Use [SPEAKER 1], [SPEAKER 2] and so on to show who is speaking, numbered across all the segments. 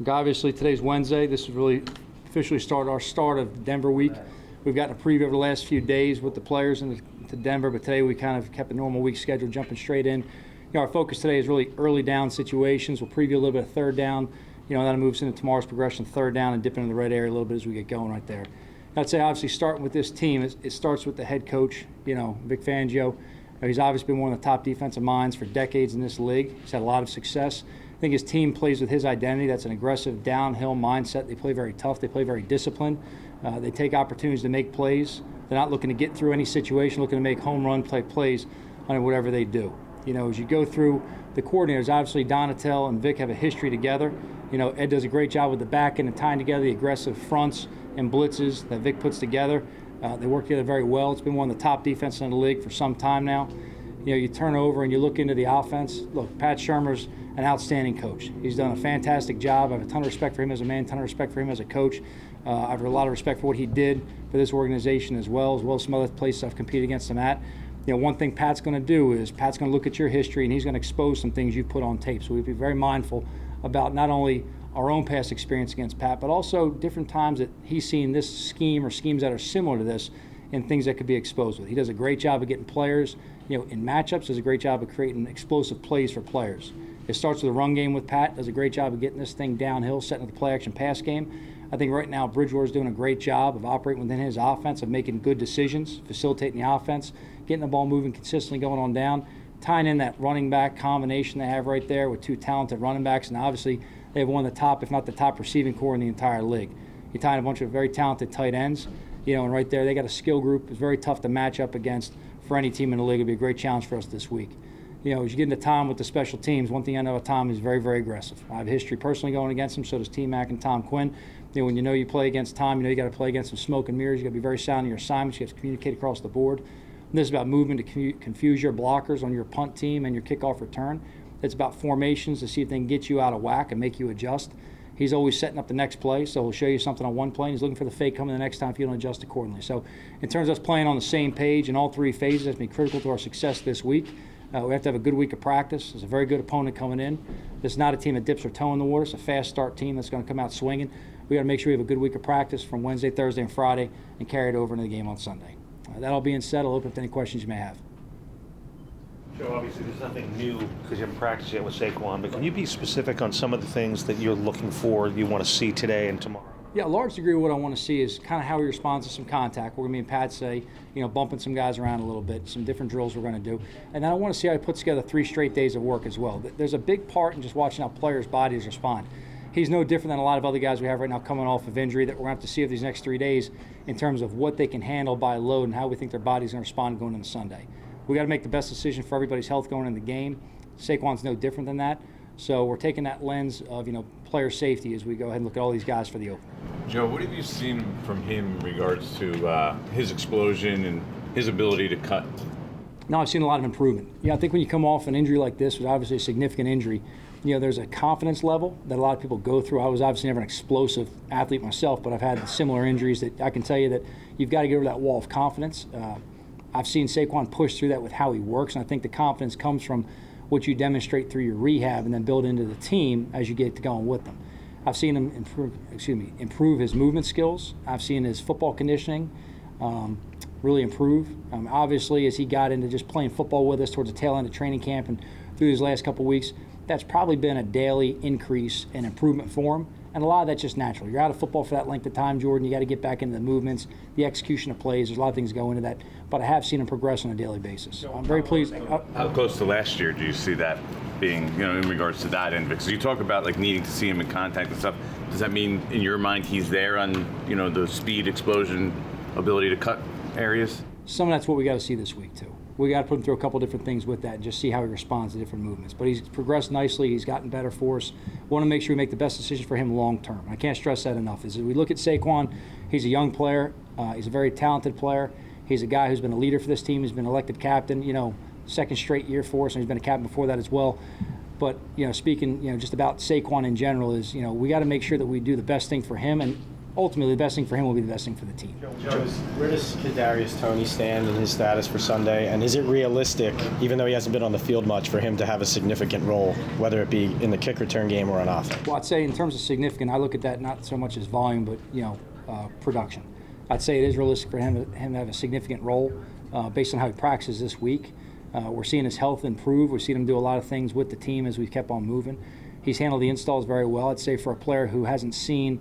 [SPEAKER 1] Obviously, today's Wednesday. This is really officially our start of Denver week. We've gotten a preview over the last few days with the players into Denver, but today we kind of kept a normal week schedule, jumping straight in. Our focus today is really early down situations. We'll preview a little bit of third down. That moves into tomorrow's progression, third down, and dipping in the red area a little bit as we get going right there. I'd say obviously starting with this team, it starts with the head coach, Vic Fangio. He's obviously been one of the top defensive minds for decades in this league. He's had a lot of success. I think his team plays with his identity. That's an aggressive downhill mindset. They play very tough. They play very disciplined. They take opportunities to make plays. They're not looking to get through any situation, looking to make home run plays on whatever they do. As you go through the coordinators, obviously Donatel and Vic have a history together. Ed does a great job with the back end and tying together the aggressive fronts and blitzes that Vic puts together. They work together very well. It's been one of the top defenses in the league for some time now. You turn over and you look into the offense. Look, Pat Shurmur's an outstanding coach. He's done a fantastic job. I have a ton of respect for him as a man, a ton of respect for him as a coach. I have a lot of respect for what he did for this organization as well as some other places I've competed against him at. One thing Pat's going to do is Pat's going to look at your history and he's going to expose some things you've put on tape. So we'd be very mindful about not only our own past experience against Pat, but also different times that he's seen this scheme or schemes that are similar to this and things that could be exposed with. He does a great job of getting players, in matchups, does a great job of creating explosive plays for players. It starts with a run game with Pat, does a great job of getting this thing downhill, setting up the play action pass game. I think right now Bridgewater's doing a great job of operating within his offense, of making good decisions, facilitating the offense, getting the ball moving consistently going on down, tying in that running back combination they have right there with two talented running backs, and obviously they have one of the top, if not the top receiving core in the entire league. You tie in a bunch of very talented tight ends, and right there they got a skill group. It's very tough to match up against for any team in the league. It'll be a great challenge for us this week. As you get into Tom with the special teams, one thing I know about Tom is very, very aggressive. I have history personally going against him, so does T-Mac and Tom Quinn. When you play against Tom, you got to play against some smoke and mirrors. You got to be very sound in your assignments. You have to communicate across the board. And this is about movement to confuse your blockers on your punt team and your kickoff return. It's about formations to see if they can get you out of whack and make you adjust. He's always setting up the next play, so he'll show you something on one play, and he's looking for the fake coming the next time if you don't adjust accordingly. So in terms of us playing on the same page in all three phases, that's been critical to our success this week. We have to have a good week of practice. It's a very good opponent coming in. This is not a team that dips their toe in the water. It's a fast start team that's going to come out swinging. We got to make sure we have a good week of practice from Wednesday, Thursday, and Friday, and carry it over into the game on Sunday. That all being said, I'll open up to any questions you may have.
[SPEAKER 2] Joe, obviously there's nothing new because you haven't practiced yet with Saquon, but can you be specific on some of the things that you're looking for, you want to see today and tomorrow?
[SPEAKER 1] Yeah, a large degree of what I want to see is kind of how he responds to some contact. We're going to be in Pat say, bumping some guys around a little bit, some different drills we're going to do. And then I want to see how he puts together 3 straight days of work as well. There's a big part in just watching how players' bodies respond. He's no different than a lot of other guys we have right now coming off of injury that we're going to have to see over these next 3 days in terms of what they can handle by load and how we think their body's going to respond going into Sunday. We got to make the best decision for everybody's health going in the game. Saquon's no different than that. So we're taking that lens of, player safety as we go ahead and look at all these guys for the opener.
[SPEAKER 3] Joe, what have you seen from him in regards to his explosion and his ability to cut?
[SPEAKER 1] No, I've seen a lot of improvement. I think when you come off an injury like this, was obviously a significant injury, there's a confidence level that a lot of people go through. I was obviously never an explosive athlete myself, but I've had similar injuries that I can tell you that you've got to get over that wall of confidence. I've seen Saquon push through that with how he works, and I think the confidence comes from what you demonstrate through your rehab and then build into the team as you get to going with them. I've seen him improve his movement skills. I've seen his football conditioning really improve. Obviously, as he got into just playing football with us towards the tail end of training camp and through these last couple weeks, that's probably been a daily increase and improvement for him. And a lot of that's just natural. You're out of football for that length of time, Jordan. You got to get back into the movements, the execution of plays. There's a lot of things go into that. But I have seen him progress on a daily basis. So I'm very pleased.
[SPEAKER 3] How close to last year do you see that being, in regards to that end? Because you talk about needing to see him in contact and stuff. Does that mean in your mind he's there on, the speed, explosion, ability to cut areas?
[SPEAKER 1] Some of that's what we got to see this week too. We got to put him through a couple different things with that and just see how he responds to different movements. But he's progressed nicely. He's gotten better for us. We want to make sure we make the best decision for him long term. I can't stress that enough. As we look at Saquon, he's a young player. He's a very talented player. He's a guy who's been a leader for this team. He's been elected captain, second straight year for us, and he's been a captain before that as well. But, speaking, just about Saquon in general is, we got to make sure that we do the best thing for him and ultimately the best thing for him will be the best thing for the team.
[SPEAKER 4] Where does Kadarius Toney stand in his status for Sunday? And is it realistic, even though he hasn't been on the field much, for him to have a significant role, whether it be in the kick return game or on offense?
[SPEAKER 1] Well, I'd say in terms of significant, I look at that not so much as volume, but production. I'd say it is realistic for him to have a significant role based on how he practices this week. We're seeing his health improve. We've seen him do a lot of things with the team as we've kept on moving. He's handled the installs very well. I'd say for a player who hasn't seen,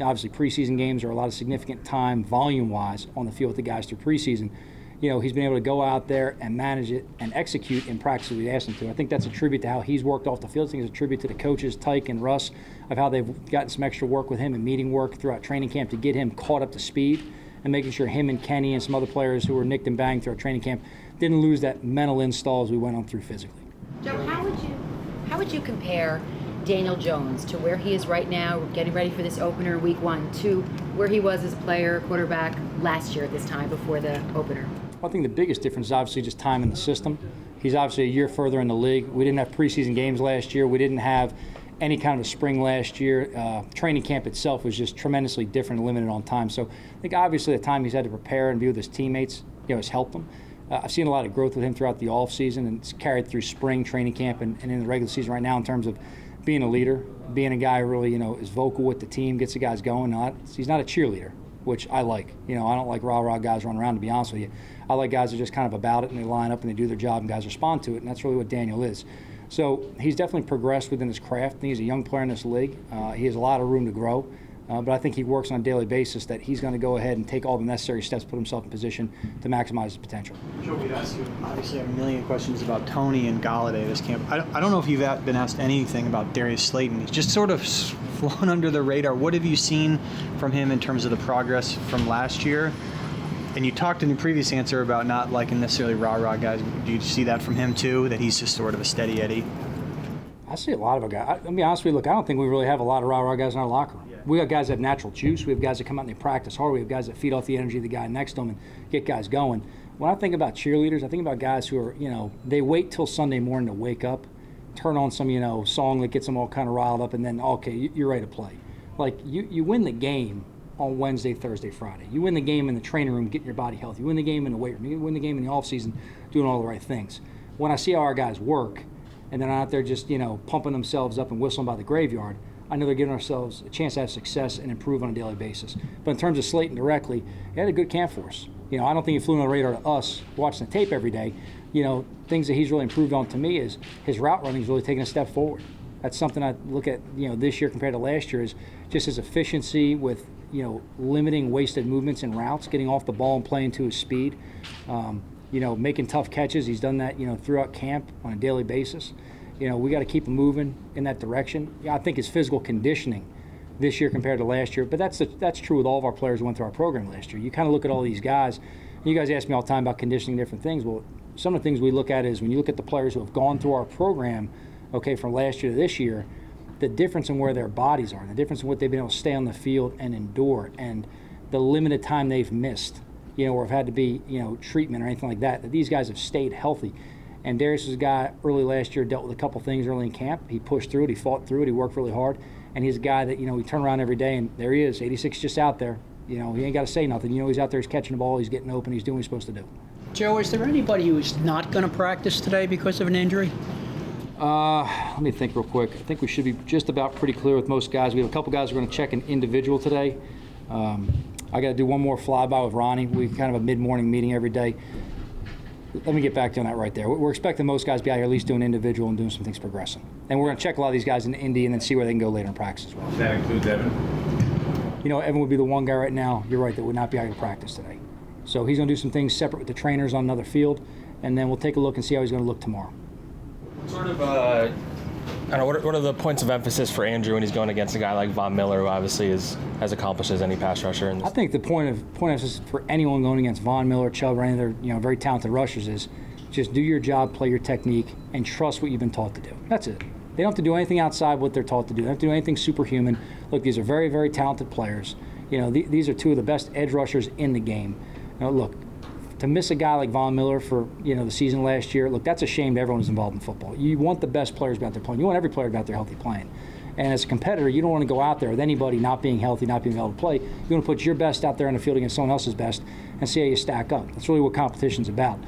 [SPEAKER 1] obviously, preseason games or a lot of significant time volume-wise on the field with the guys through preseason, he's been able to go out there and manage it and execute in practice as we asked him to. I think that's a tribute to how he's worked off the field. I think it's a tribute to the coaches, Tyke and Russ, of how they've gotten some extra work with him and meeting work throughout training camp to get him caught up to speed and making sure him and Kenny and some other players who were nicked and banged throughout training camp didn't lose that mental install as we went on through physically.
[SPEAKER 5] Joe, how would you compare Daniel Jones to where he is right now, getting ready for this opener week 1, to where he was as a player, quarterback last year at this time before the opener?
[SPEAKER 1] I think the biggest difference is obviously just time in the system. He's obviously a year further in the league. We didn't have preseason games last year. We didn't have any kind of a spring last year. Training camp itself was just tremendously different and limited on time. So I think obviously the time he's had to prepare and be with his teammates, has helped him. I've seen a lot of growth with him throughout the offseason, and it's carried through spring training camp and in the regular season right now in terms of being a leader, being a guy who really, is vocal with the team, gets the guys going. He's not a cheerleader, which I like. I don't like rah-rah guys running around, to be honest with you. I like guys that are just kind of about it, and they line up and they do their job, and guys respond to it, and that's really what Daniel is. So he's definitely progressed within his craft, and he's a young player in this league. He has a lot of room to grow, but I think he works on a daily basis that he's going to go ahead and take all the necessary steps to put himself in position to maximize his potential.
[SPEAKER 6] Joe, we'd ask you, obviously, a million questions about Toney and Galladay this camp. I don't know if you've been asked anything about Darius Slayton. He's just sort of flown under the radar. What have you seen from him in terms of the progress from last year? And you talked in your previous answer about not liking necessarily rah-rah guys. Do you see that from him, too, that he's just sort of a steady Eddie?
[SPEAKER 1] I see a lot of our guys. I'll be honest with you, look, I don't think we really have a lot of rah-rah guys in our locker room. We got guys that have natural juice. We have guys that come out and they practice hard. We have guys that feed off the energy of the guy next to them and get guys going. When I think about cheerleaders, I think about guys who are, they wait till Sunday morning to wake up, turn on some, song that gets them all kind of riled up, and then, okay, you're ready to play. Like, you win the game on Wednesday, Thursday, Friday. You win the game in the training room, getting your body healthy. You win the game in the weight room. You win the game in the offseason, doing all the right things. When I see how our guys work, and they're not out there just, pumping themselves up and whistling by the graveyard, I know they're giving ourselves a chance to have success and improve on a daily basis. But in terms of Slayton directly, he had a good camp for us. I don't think he flew on the radar to us watching the tape every day. Things that he's really improved on to me is his route running is really taking a step forward. That's something I look at, this year compared to last year is just his efficiency with, limiting wasted movements and routes, getting off the ball and playing to his speed. Making tough catches. He's done that, throughout camp on a daily basis. We got to keep him moving in that direction. I think his physical conditioning this year compared to last year, but that's true with all of our players who went through our program last year. You kind of look at all these guys. You guys ask me all the time about conditioning different things. Well, some of the things we look at is when you look at the players who have gone through our program, from last year to this year, the difference in where their bodies are, the difference in what they've been able to stay on the field and endure, and the limited time they've missed, or have had to be, treatment or anything like that, that these guys have stayed healthy. And Darius was a guy early last year, dealt with a couple things early in camp. He pushed through it, he fought through it, he worked really hard. And he's a guy that, we turn around every day and there he is, 86 just out there. He ain't got to say nothing. He's out there, he's catching the ball, he's getting open, he's doing what he's supposed to do.
[SPEAKER 7] Joe, is there anybody who's not going to practice today because of an injury?
[SPEAKER 1] Let me think real quick. I think we should be just about pretty clear with most guys. We have a couple guys who are going to check an individual today. I got to do one more flyby with Ronnie. We kind of a mid-morning meeting every day. Let me get back to you on that right there. We're expecting most guys to be out here at least doing individual and doing some things progressing. And we're going to check a lot of these guys in Indy and then see where they can go later in practice as well.
[SPEAKER 3] Does that include Evan?
[SPEAKER 1] Evan would be the one guy right now, you're right, that would not be out here to practice today. So he's going to do some things separate with the trainers on another field, and then we'll take a look and see how he's going to look tomorrow.
[SPEAKER 8] Sort of, what are the points of emphasis for Andrew when he's going against a guy like Von Miller, who obviously has accomplished as any pass rusher? I
[SPEAKER 1] think the point of emphasis for anyone going against Von Miller, Chubb, or any other very talented rushers is just do your job, play your technique, and trust what you've been taught to do. That's it. They don't have to do anything outside what they're taught to do. They don't have to do anything superhuman. Look, these are very, very talented players. These are two of the best edge rushers in the game. Look, to miss a guy like Von Miller for the season last year, look, that's a shame to everyone who's involved in football. You want the best players to be out there playing. You want every player to be out there healthy playing. And as a competitor, you don't want to go out there with anybody not being healthy, not being able to play. You want to put your best out there on the field against someone else's best and see how you stack up. That's really what competition's about.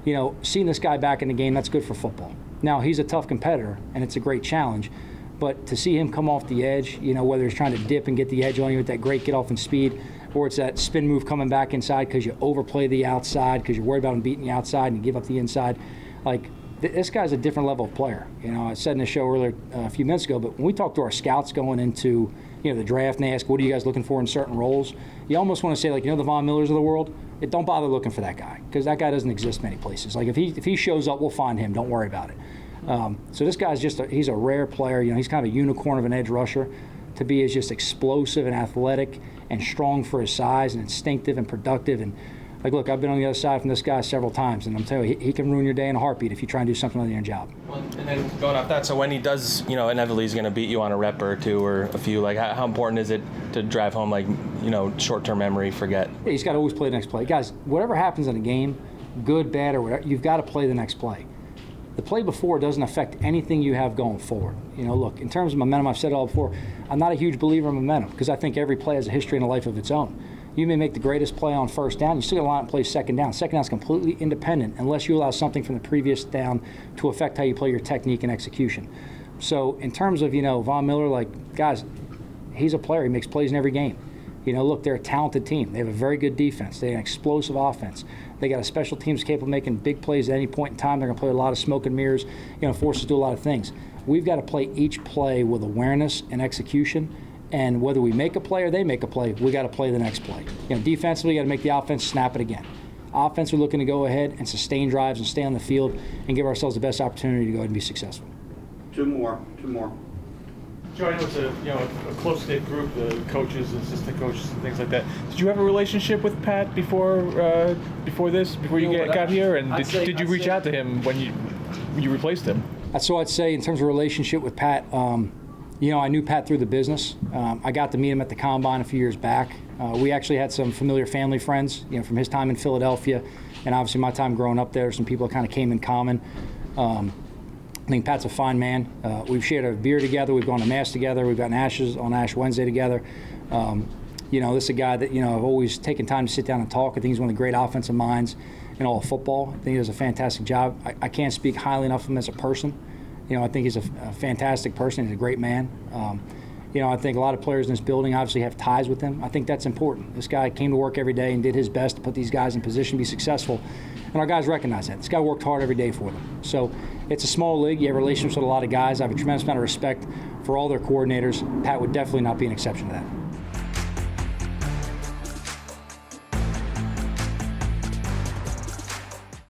[SPEAKER 1] You know, seeing this guy back in the game, that's good for football. Now, he's a tough competitor, and it's a great challenge. But to see him come off the edge, you know, whether he's trying to dip and get the edge on you with that great get off and speed, or it's that spin move coming back inside because you overplay the outside because you're worried about him beating the outside and you give up the inside, like, this guy's a different level of player. You know, I said in the show earlier a few minutes ago, but when we talk to our scouts going into, you know, the draft and they ask, what are you guys looking for in certain roles? You almost want to say, like, you know, the Von Millers of the world, don't bother looking for that guy because that guy doesn't exist many places. Like, if he shows up, we'll find him. Don't worry about it. So this guy's he's a rare player. You know, he's kind of a unicorn of an edge rusher. To be as just explosive and athletic and strong for his size and instinctive and productive and, like, look, I've been on the other side from this guy several times, and I'm telling you, he can ruin your day in a heartbeat if you try and do something on your job.
[SPEAKER 8] Well, and then going off that, so when he does, you know, inevitably he's going to beat you on a rep or two or a few, like, how important is it to drive home, like, you know, short-term memory, forget?
[SPEAKER 1] Yeah, he's got to always play the next play. Guys, whatever happens in a game, good, bad, or whatever, you've got to play the next play. The play before doesn't affect anything you have going forward. You know, look, in terms of momentum, I've said it all before, I'm not a huge believer in momentum because I think every play has a history and a life of its own. You may make the greatest play on first down, you still got to line up and play second down. Second down is completely independent unless you allow something from the previous down to affect how you play your technique and execution. So in terms of, you know, Von Miller, like, guys, he's a player. He makes plays in every game. You know, look, they're a talented team. They have a very good defense. They have an explosive offense. They got a special teams capable of making big plays at any point in time. They're going to play a lot of smoke and mirrors, you know, force us to do a lot of things. We've got to play each play with awareness and execution. And whether we make a play or they make a play, we got to play the next play. You know, defensively, you got to make the offense snap it again. Offense, we're looking to go ahead and sustain drives and stay on the field and give ourselves the best opportunity to go ahead and be successful.
[SPEAKER 9] Two more.
[SPEAKER 10] Joe, I know it's a close-knit group, the coaches, assistant coaches, and things like that. Did you have a relationship with Pat before you got here? And did you reach out to him when you replaced him?
[SPEAKER 1] So I'd say in terms of relationship with Pat, you know, I knew Pat through the business. I got to meet him at the Combine a few years back. We actually had some familiar family friends, you know, from his time in Philadelphia, and obviously my time growing up there. Some people that kind of came in common. I think Pat's a fine man. We've shared a beer together. We've gone to Mass together. We've gotten ashes on Ash Wednesday together. You know, this is a guy that, you know, I've always taken time to sit down and talk. I think he's one of the great offensive minds in all of football. I think he does a fantastic job. I can't speak highly enough of him as a person. You know, I think he's a fantastic person. He's a great man. You know, I think a lot of players in this building obviously have ties with him. I think that's important. This guy came to work every day and did his best to put these guys in position to be successful. And our guys recognize that. This guy worked hard every day for them. So it's a small league. You have relationships with a lot of guys. I have a tremendous amount of respect for all their coordinators. Pat would definitely not be an exception to that.